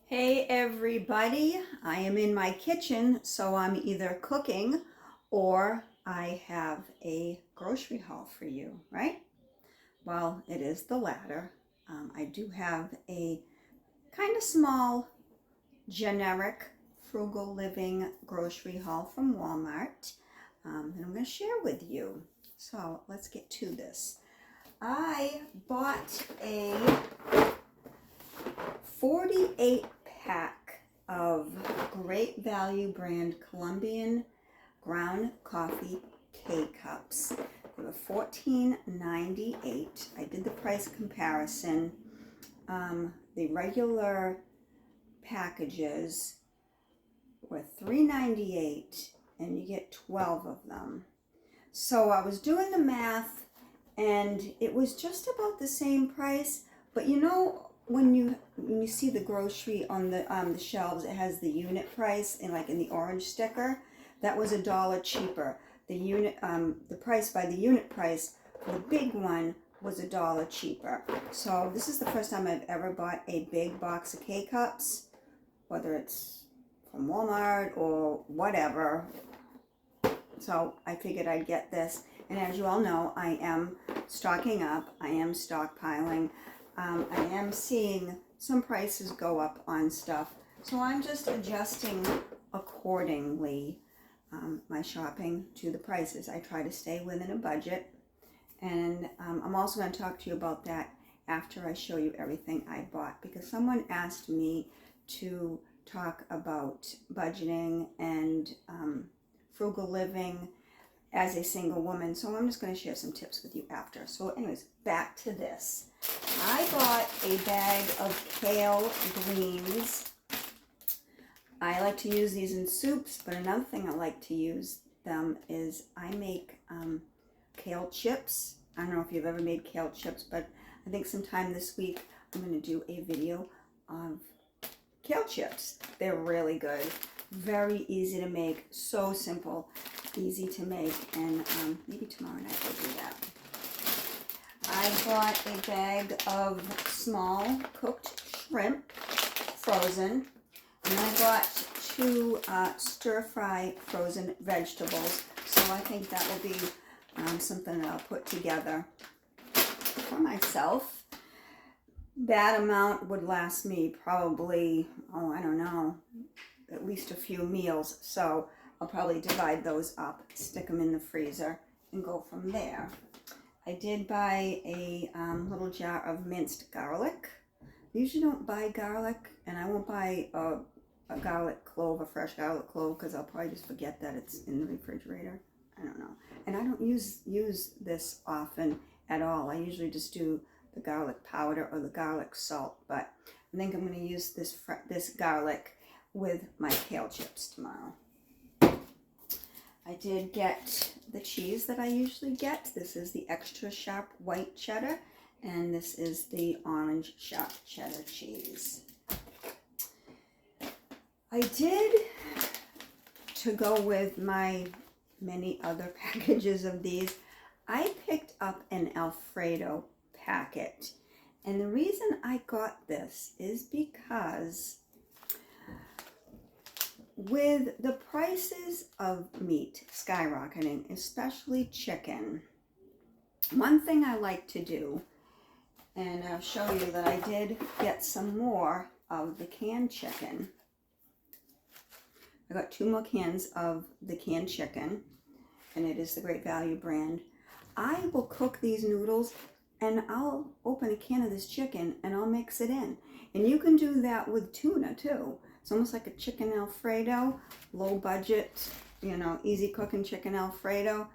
Hey everybody, I am in my kitchen, so I'm either cooking or I have a grocery haul for you, right? Well, it is the latter. I do have a kind of small, generic, frugal living grocery haul from Walmart, and I'm going to share with you. So let's get to this. I bought a 48 pack of Great Value brand Colombian ground coffee K-Cups. They were $14.98. I did the price comparison. The regular packages were $3.98 and you get 12 of them. So I was doing the math and it was just about the same price, but you know, when you see the grocery on the shelves, it has the unit price in the orange sticker. That was $1 cheaper. The price by the unit price for the big one was $1 cheaper. So this is the first time I've ever bought a big box of K-Cups, whether it's from Walmart or whatever. So I figured I'd get this. And as you all know, I am stocking up. I am stockpiling. I am seeing some prices go up on stuff, so I'm just adjusting accordingly my shopping to the prices. I try to stay within a budget, and I'm also going to talk to you about that after I show you everything I bought, because someone asked me to talk about budgeting and frugal living as a single woman, so I'm just going to share some tips with you after. So anyways, back to this. I bought a bag of Kale Greens. I like to use these in soups, but another thing I like to use them is I make kale chips. I don't know if you've ever made kale chips, but I think sometime this week I'm going to do a video of kale chips. They're really good. Very easy to make. So simple. Easy to make, and maybe tomorrow night we'll do that. I bought a bag of small cooked shrimp, frozen, and I bought 2 stir-fry frozen vegetables, so I think that will be something that I'll put together for myself. That amount would last me probably, I don't know, at least a few meals, so I'll probably divide those up, stick them in the freezer, and go from there. I did buy a little jar of minced garlic. I usually don't buy garlic, and I won't buy a garlic clove, a fresh garlic clove, because I'll probably just forget that it's in the refrigerator. I don't know. And I don't use this often at all. I usually just do the garlic powder or the garlic salt, but I think I'm going to use this garlic with my kale chips tomorrow. I did get the cheese that I usually get. This is the extra sharp white cheddar, and this is the orange sharp cheddar cheese. I did, to go with my many other packages of these, I picked up an Alfredo packet. And the reason I got this is because with the prices of meat skyrocketing, especially chicken, one thing I like to do, and I'll show you that I did get some more of the canned chicken. I got 2 more cans of the canned chicken, and it is the Great Value brand. I will cook these noodles, and I'll open a can of this chicken, and I'll mix it in. And you can do that with tuna, too. It's almost like a chicken Alfredo, low budget, easy cooking chicken Alfredo.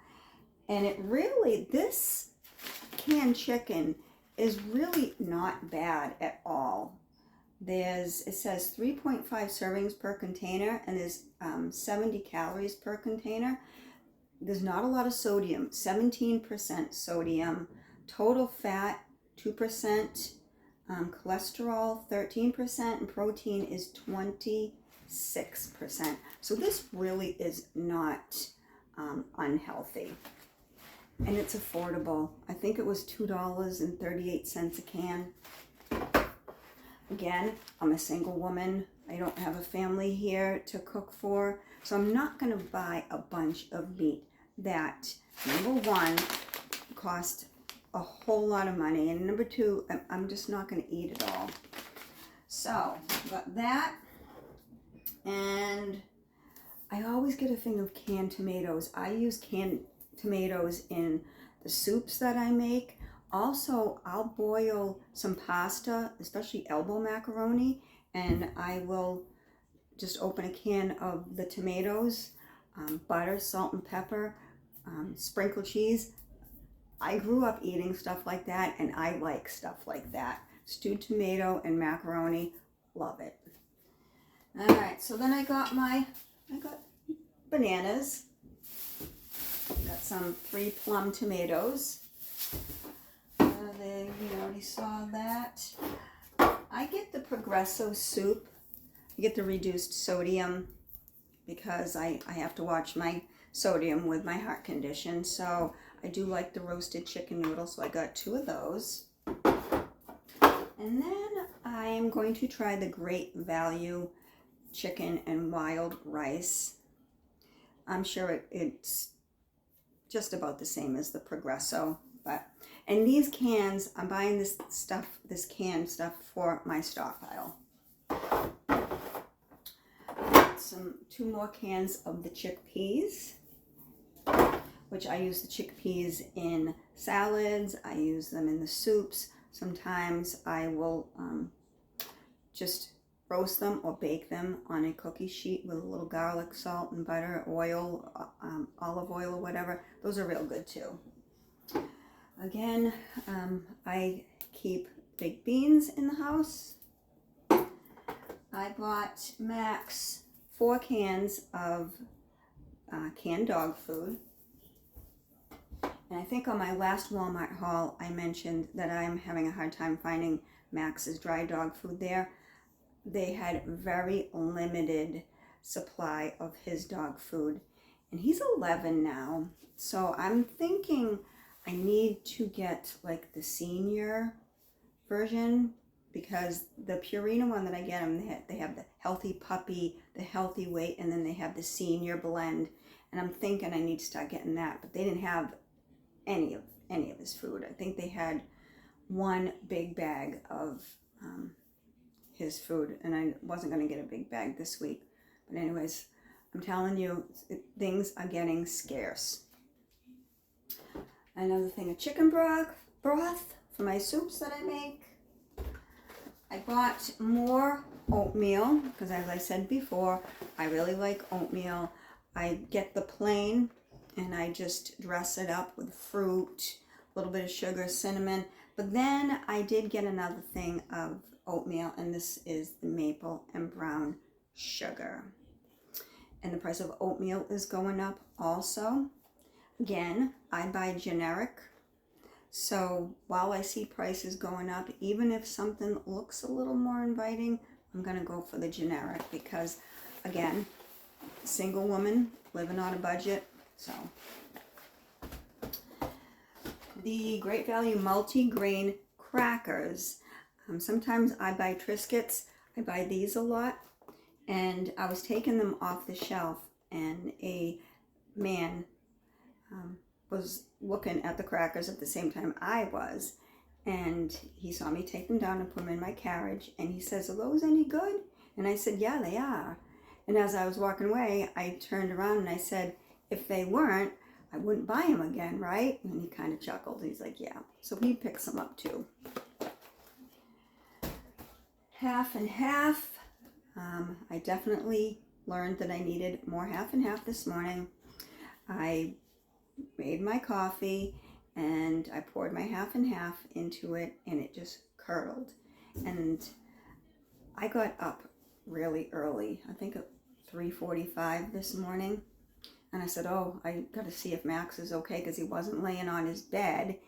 And it really, this canned chicken is really not bad at all. It says 3.5 servings per container, and there's 70 calories per container. There's not a lot of sodium, 17% sodium, total fat 2%, cholesterol 13%, and protein is 26%. So this really is not unhealthy, and it's affordable. I think it was $2.38 a can. Again, I'm a single woman. I don't have a family here to cook for, so I'm not going to buy a bunch of meat that, number one, cost a whole lot of money, and number two, I'm just not going to eat it all. So, got that, and I always get a thing of canned tomatoes. I use canned tomatoes in the soups that I make. Also, I'll boil some pasta, especially elbow macaroni, and I will just open a can of the tomatoes, butter, salt and pepper, sprinkle cheese. I grew up eating stuff like that, and I like stuff like that. Stewed tomato and macaroni, love it. All right, so then I got bananas. Got some 3 plum tomatoes. You already saw that. I get the Progresso soup. I get the reduced sodium because I have to watch my sodium with my heart condition. So I do like the roasted chicken noodles, so I got 2 of those. And then I am going to try the Great Value chicken and wild rice. I'm sure it's just about the same as the Progresso, and these cans, I'm buying this canned stuff for my stockpile. 2 more cans of the chickpeas, which I use the chickpeas in salads. I use them in the soups. Sometimes I will just roast them or bake them on a cookie sheet with a little garlic, salt, and butter, oil, olive oil or whatever. Those are real good too. Again, I keep baked beans in the house. I bought Max 4 cans of canned dog food. And I think on my last Walmart haul, I mentioned that I'm having a hard time finding Max's dry dog food there. They had very limited supply of his dog food. And he's 11 now. So I'm thinking I need to get like the senior version, because the Purina one that I get them, they have the healthy puppy, the healthy weight, and then they have the senior blend. And I'm thinking I need to start getting that, but they didn't have any of his food. I think they had 1 big bag of his food, and I wasn't going to get a big bag this week. But anyways, I'm telling you, things are getting scarce. Another thing of chicken broth for my soups that I make. I bought more oatmeal because, as I said before, I really like oatmeal. I get the plain and I just dress it up with fruit, a little bit of sugar, cinnamon. But then I did get another thing of oatmeal, and this is the maple and brown sugar. And the price of oatmeal is going up also. Again, I buy generic. So while I see prices going up, even if something looks a little more inviting, I'm going to go for the generic because, again, single woman living on a budget. So the Great Value multi-grain crackers. Sometimes I buy Triscuits. I buy these a lot. And I was taking them off the shelf, and a man was looking at the crackers at the same time I was, and he saw me take them down and put them in my carriage, and he says, "Are those any good?" And I said, "Yeah, they are." And as I was walking away, I turned around and I said, "If they weren't, I wouldn't buy them again, right?" And he kind of chuckled. He's like, "Yeah." So he picks them up too. Half and half. I definitely learned that I needed more half and half this morning. I made my coffee and I poured my half and half into it, and it just curdled. And I got up really early, I think at 3:45 this morning, and I said, "Oh, I got to see if Max is okay," because he wasn't laying on his bed.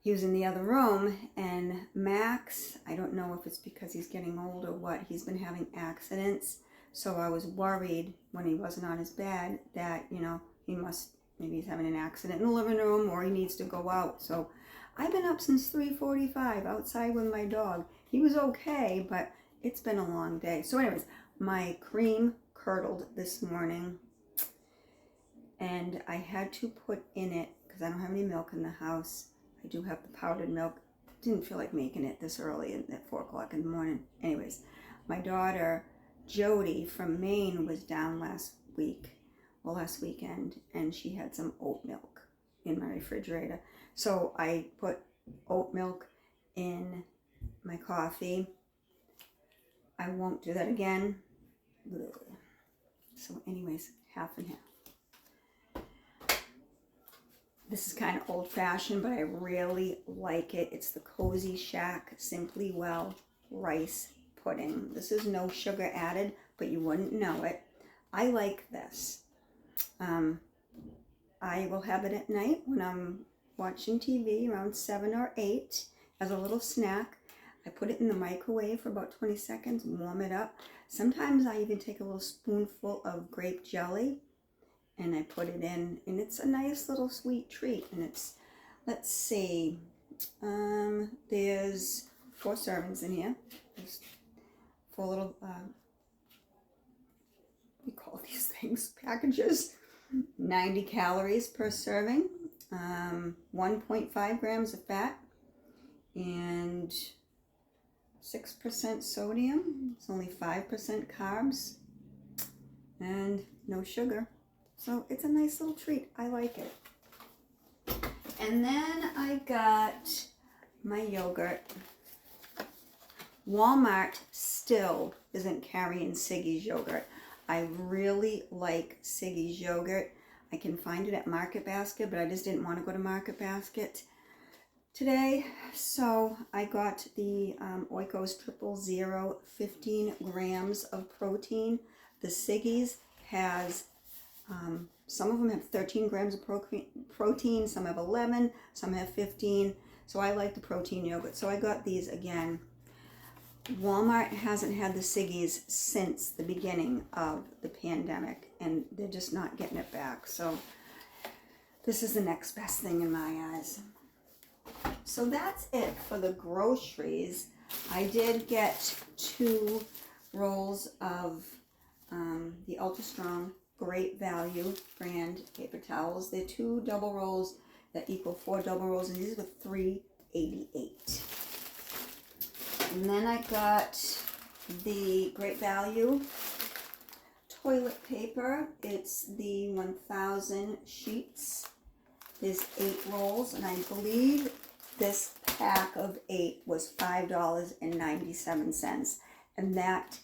He was in the other room, and Max, I don't know if it's because he's getting old or what, he's been having accidents. So I was worried when he wasn't on his bed that, maybe he's having an accident in the living room or he needs to go out. So I've been up since 3:45 outside with my dog. he was okay, but it's been a long day. So anyways, my cream curdled this morning, and I had to put in it, because I don't have any milk in the house. I do have the powdered milk. Didn't feel like making it this early at 4 o'clock in the morning. Anyways, my daughter Jody from Maine was down last weekend, and she had some oat milk in my refrigerator. So I put oat milk in my coffee. I won't do that again. So anyways, half and half. This is kind of old-fashioned, but I really like it. It's the Cozy Shack Simply Well rice pudding. This is no sugar added, but you wouldn't know it. I like this. I will have it at night when I'm watching TV around 7 or 8 as a little snack. I put it in the microwave for about 20 seconds, warm it up. Sometimes I even take a little spoonful of grape jelly and I put it in, and it's a nice little sweet treat. And it's, let's see, there's 4 servings in here. There's 4 little, we call these things packages. 90 calories per serving, 1.5 grams of fat, and 6% sodium. It's only 5% carbs, and no sugar. So it's a nice little treat. I like it. And then I got my yogurt. Walmart still isn't carrying Siggy's yogurt. I really like Siggy's yogurt. I can find it at Market Basket, but I just didn't want to go to Market Basket today. So I got the Oikos 000, 15 grams of protein. The Siggy's has, some of them have 13 grams of protein, some have 11, some have 15. So I like the protein yogurt. So I got these again. Walmart hasn't had the Siggy's since the beginning of the pandemic, and they're just not getting it back. So this is the next best thing in my eyes. So that's it for the groceries. I did get 2 rolls of the Ultra Strong Great Value brand paper towels. They're 2 double rolls that equal 4 double rolls, and these were $3.88. And then I got the Great Value toilet paper. It's the 1,000 sheets. There's 8 rolls, and I believe this pack of 8 was $5.97. And that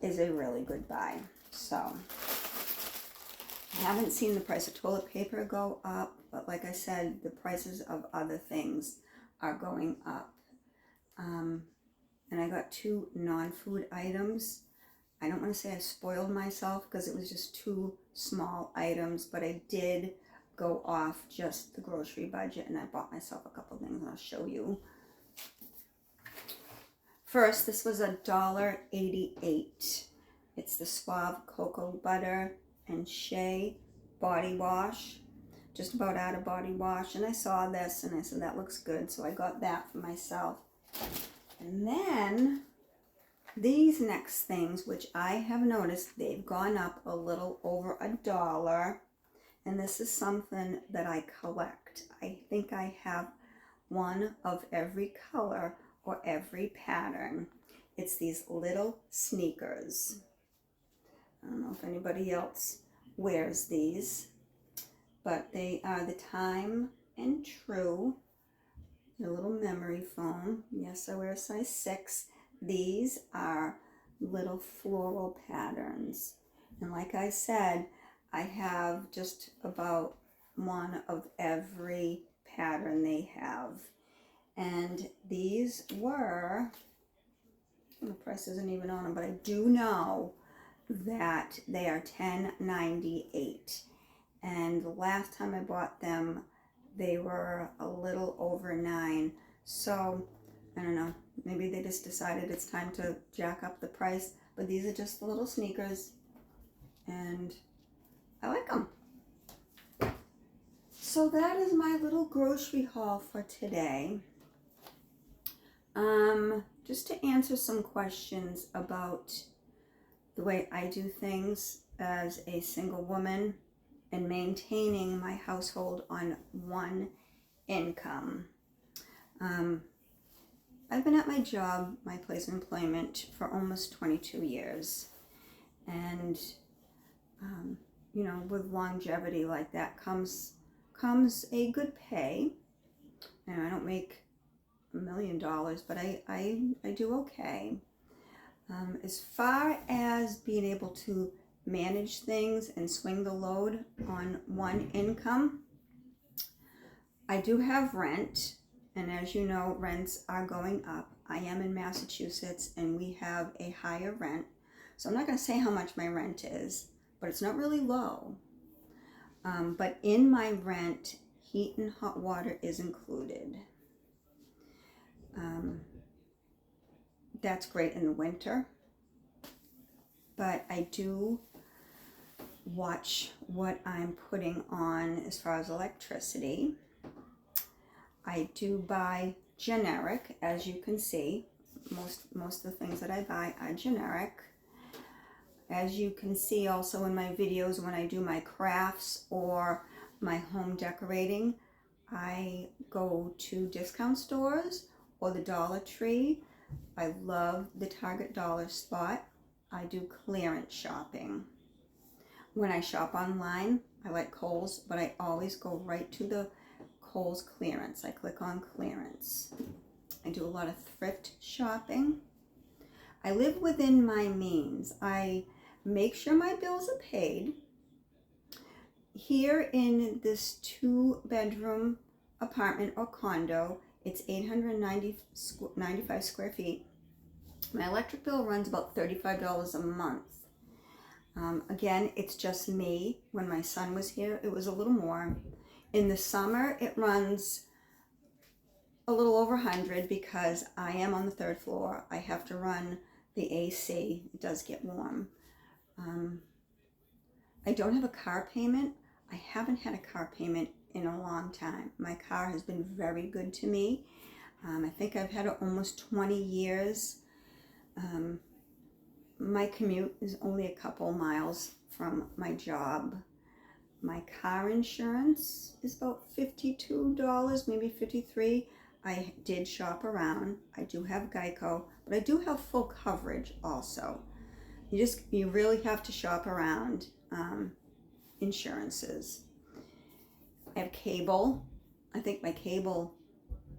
is a really good buy. So I haven't seen the price of toilet paper go up, but like I said, the prices of other things are going up. And I got 2 non-food items. I don't want to say I spoiled myself because it was just 2 small items, but I did go off just the grocery budget, and I bought myself a couple things, and I'll show you. First, this was $1.88. It's the Suave Cocoa Butter and Shea Body Wash. Just about out of body wash, and I saw this, and I said, that looks good, so I got that for myself. And then these next things, which I have noticed, they've gone up a little over $1. And this is something that I collect. I think I have one of every color or every pattern. It's these little sneakers. I don't know if anybody else wears these, but they are the Time and True. A little memory foam. Yes, I wear a size 6. These are little floral patterns. And like I said, I have just about one of every pattern they have. And these were, the price isn't even on them, but I do know that they are $10.98. And the last time I bought them, they were a little over $9. So I don't know, maybe they just decided it's time to jack up the price, but these are just the little sneakers, and I like them. So that is my little grocery haul for today. just to answer some questions about the way I do things as a single woman and maintaining my household on one income. I've been at my job, my place of employment, for almost 22 years. And, you know, with longevity like that comes a good pay. And I don't make $1 million, but I do okay. As far as being able to manage things and swing the load on one income, I do have rent, and as you know, rents are going up. I am in Massachusetts and we have a higher rent, so I'm not going to say how much my rent is, but it's not really low. But in my rent, heat and hot water is included. That's great in the winter, but I do watch what I'm putting on as far as electricity. I do buy generic, as you can see. Most of the things that I buy are generic. As you can see also in my videos, when I do my crafts or my home decorating, I go to discount stores or the Dollar Tree. I love the Target dollar spot. I do clearance shopping. When I shop online, I like Kohl's, but I always go right to the Kohl's clearance. I click on clearance. I do a lot of thrift shopping. I live within my means. I make sure my bills are paid. Here in this 2-bedroom apartment or condo, it's 895 square feet. My electric bill runs about $35 a month. Again, it's just me. When my son was here, it was a little more. In the summer, it runs a little over 100 because I am on the 3rd floor. I have to run the AC. It does get warm. I don't have a car payment. I haven't had a car payment in a long time. My car has been very good to me. I think I've had it almost 20 years. My commute is only a couple miles from my job. My car insurance is about $52, maybe $53. I did shop around. I do have Geico, but I do have full coverage also. You really have to shop around insurances. I have cable. I think my cable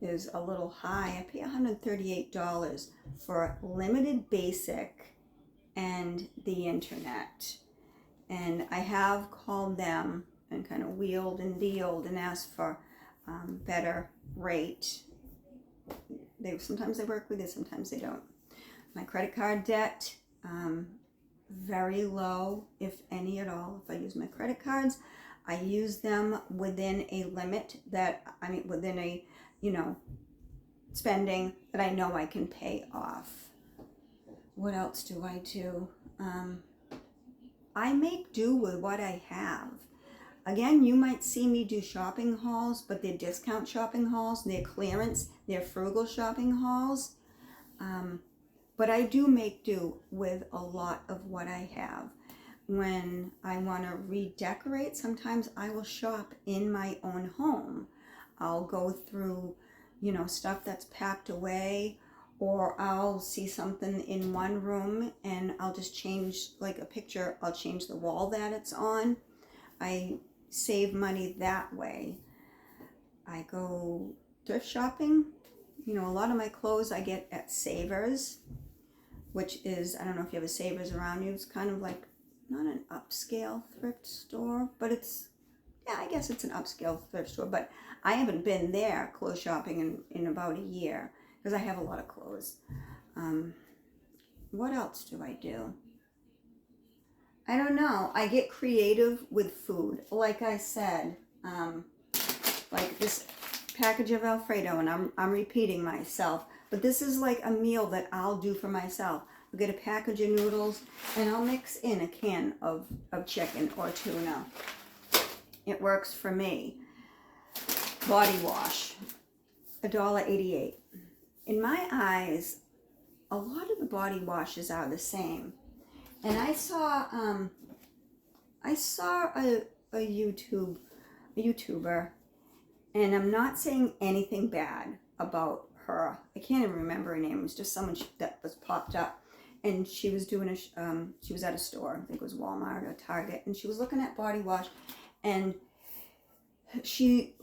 is a little high. I pay $138 for limited basic and the internet. And I have called them and kind of wheeled and dealed and asked for better rate. Sometimes they work with you, sometimes they don't. My credit card debt, very low, if any at all. If I use my credit cards, I use them within a limit within a, spending that I know I can pay off. What else do I do? I make do with what I have. Again, you might see me do shopping hauls, but they're discount shopping hauls, they're clearance, they're frugal shopping hauls. But I do make do with a lot of what I have. When I want to redecorate, sometimes I will shop in my own home. I'll go through, stuff that's packed away, or I'll see something in one room and I'll just change, like a picture, I'll change the wall that it's on. I save money that way. I go thrift shopping. A lot of my clothes I get at Savers, which is, I don't know if you have a Savers around you. It's kind of like, not an upscale thrift store, but I guess it's an upscale thrift store, but I haven't been there clothes shopping in about a year because I have a lot of clothes. What else do I do? I don't know. I get creative with food. Like I said, like this package of Alfredo, and I'm repeating myself, but this is like a meal that I'll do for myself. I'll get a package of noodles and I'll mix in a can of chicken or tuna. It works for me. Body wash, $1.88. In my eyes, a lot of the body washes are the same. And I saw a YouTuber, and I'm not saying anything bad about her. I can't even remember her name. It was just someone that was popped up, and she was doing she was at a store. I think it was Walmart or Target, and she was looking at body wash, and she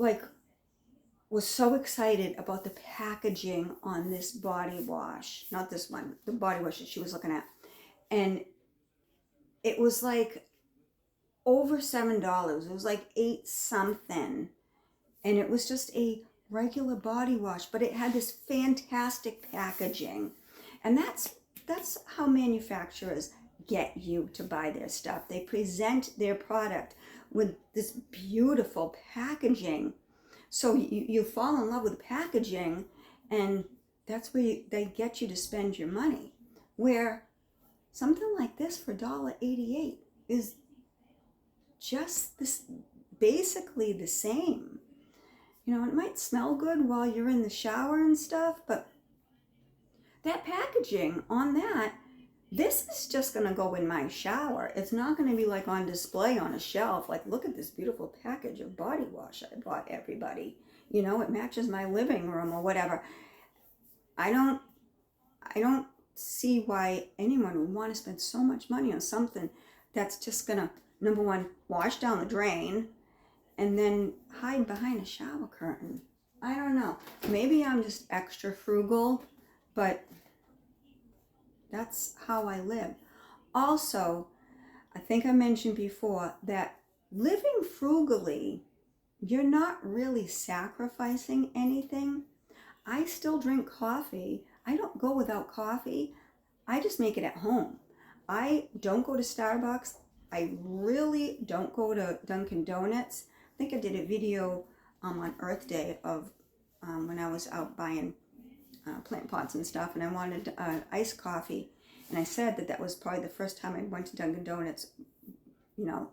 was so excited about the packaging on this body wash. Not this one, the body wash that she was looking at, and it was like over $7. It was like 8 something, and it was just a regular body wash, but it had this fantastic packaging. And that's how manufacturers get you to buy their stuff. They present their product with this beautiful packaging, so you fall in love with the packaging, and that's where they get you to spend your money. Where something like this for $1.88 is just this, basically the same. You know, it might smell good while you're in the shower and stuff, but that packaging on that, this is just going to go in my shower. It's not going to be like on display on a shelf. Like, look at this beautiful package of body wash I bought everybody. You know, it matches my living room or whatever. I don't see why anyone would want to spend so much money on something that's just going to, number one, wash down the drain, and then hide behind a shower curtain. I don't know. Maybe I'm just extra frugal, but that's how I live. Also, I think I mentioned before that living frugally, you're not really sacrificing anything. I still drink coffee. I don't go without coffee. I just make it at home. I don't go to Starbucks. I really don't go to Dunkin' Donuts. I think I did a video on Earth Day of when I was out buying plant pots and stuff, and I wanted iced coffee, and I said that was probably the first time I went to Dunkin' Donuts, you know,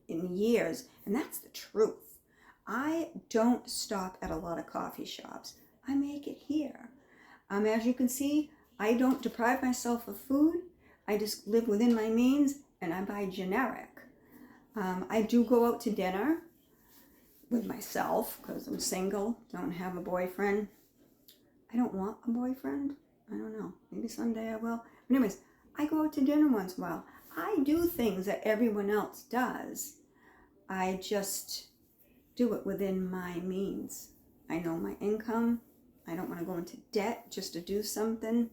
in years, and that's the truth. I don't stop at a lot of coffee shops. I make it here. As you can see, I don't deprive myself of food. I just live within my means, and I buy generic. I do go out to dinner with myself because I'm single, don't have a boyfriend. I don't want a boyfriend. I don't know. Maybe someday I will. But anyways, I go out to dinner once in a while. I do things that everyone else does. I just do it within my means. I know my income. I don't want to go into debt just to do something.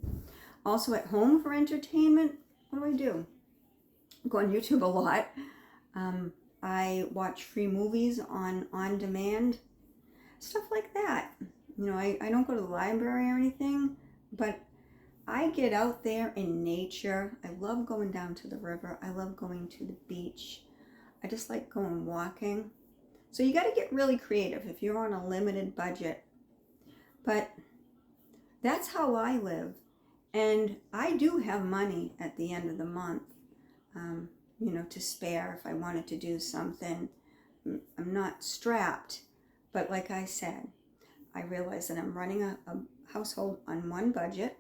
Also at home for entertainment, what do? I go on YouTube a lot. I watch free movies on demand. Stuff like that. You know, I don't go to the library or anything, but I get out there in nature. I love going down to the river. I love going to the beach. I just like going walking. So you got to get really creative if you're on a limited budget. But that's how I live. And I do have money at the end of the month, you know, to spare if I wanted to do something. I'm not strapped, but like I said, I realize that I'm running a household on one budget,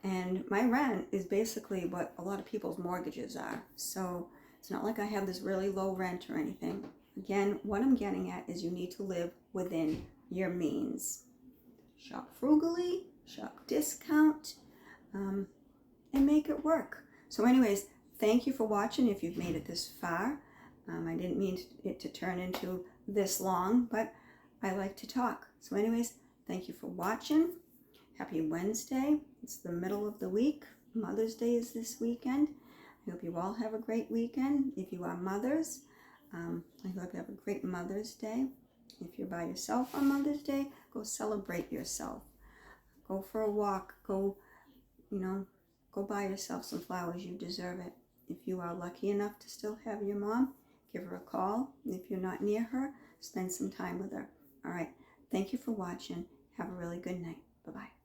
and my rent is basically what a lot of people's mortgages are. So it's not like I have this really low rent or anything. Again, what I'm getting at is you need to live within your means. Shop frugally, shop discount, and make it work. So anyways, thank you for watching if you've made it this far. I didn't mean it to turn into this long, but I like to talk. So anyways, thank you for watching. Happy Wednesday. It's the middle of the week. Mother's Day is this weekend. I hope you all have a great weekend. If you are mothers, I hope you have a great Mother's Day. If you're by yourself on Mother's Day, go celebrate yourself. Go for a walk. Go buy yourself some flowers. You deserve it. If you are lucky enough to still have your mom, give her a call. If you're not near her, spend some time with her. All right. Thank you for watching. Have a really good night. Bye-bye.